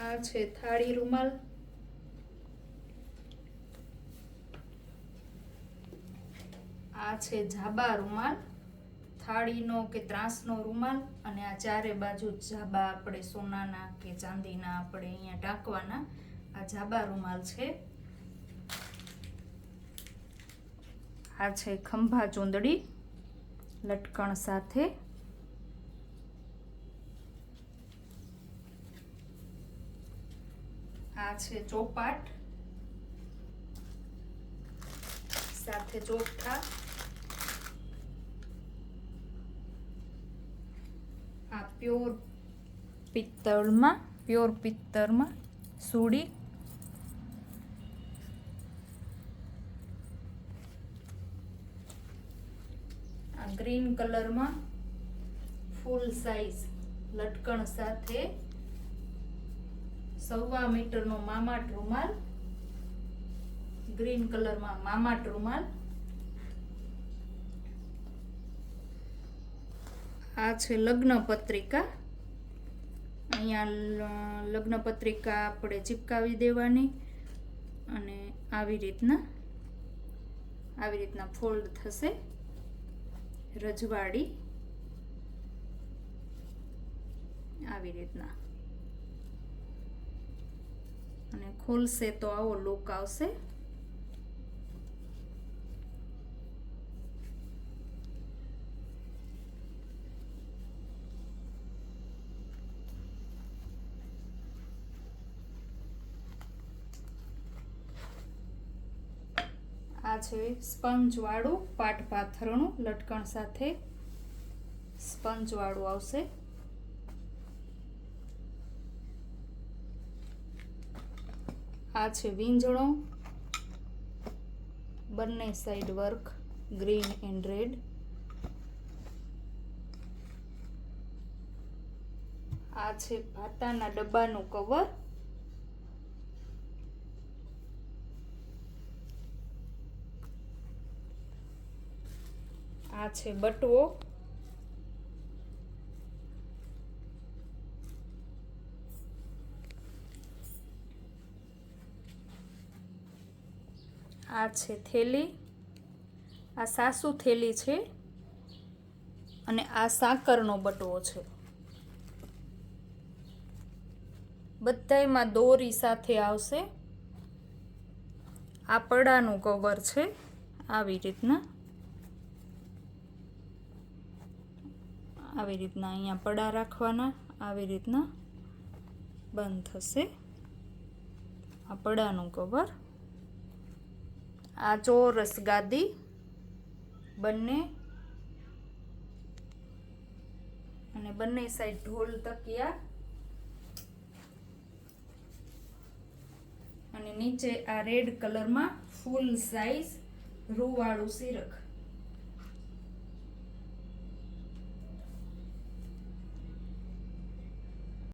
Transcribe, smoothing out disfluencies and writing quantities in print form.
આ છે થાળી રૂમાલ, આ છે જાબા રૂમાલ, થાળીનો કે ત્રાસનો રૂમાલ, અને આ ચારે બાજુ જાબા આપણે સોનાના કે ચાંદીના આપણે અહીંયા ટાંકવાના આ જાબા રૂમાલ છે. આ છે ખંભા ચૂંદડી લટકણ સાથે, આ છે ચોપાટ સાથે ચોકઠા, આ પ્યોર પિત્તળમાં સુડી, આ ગ્રીન કલરમાં ફૂલ સાઈઝ લટકણ સાથે 1.25 મીટરનો મામાટ રૂમાલ, ગ્રીન કલરમાં મામાટ રૂમાલ. આ છે લગ્ન પત્રિકા, અહીંયા લગ્ન પત્રિકા આપણે ચિપકાવી દેવાની અને આવી રીતના ફોલ્ડ થશે રજવાડી, આવી રીતના, અને ખોલશે તો આવો લુક આવશે. આ છે સ્પંજ વાળું પાટ પાથરણું લટકણ સાથે, સ્પંજ વાળું આવશે. આ છે વીંજણો, બંને side work green and red. આ છે ભાતાના ડબ્બાનું કવર, આ છે બટવો, આ છે થેલી, આ સાસુ થેલી છે અને આ સાકરનો બટવો છે. બધાયમાં દોરી સાથે આવશે. આ પડાનું કવર છે, આવી રીતના અહીંયા પડા રાખવાના, આવી રીતના બંધ થશે. આ પડાનું કવર. આ ચોરસ ગાદી બંને, અને બંને સાઈડ ઢોલ તકિયા, અને નીચે આ રેડ કલરમાં ફૂલ સાઈઝ રૂવાળું સિરક.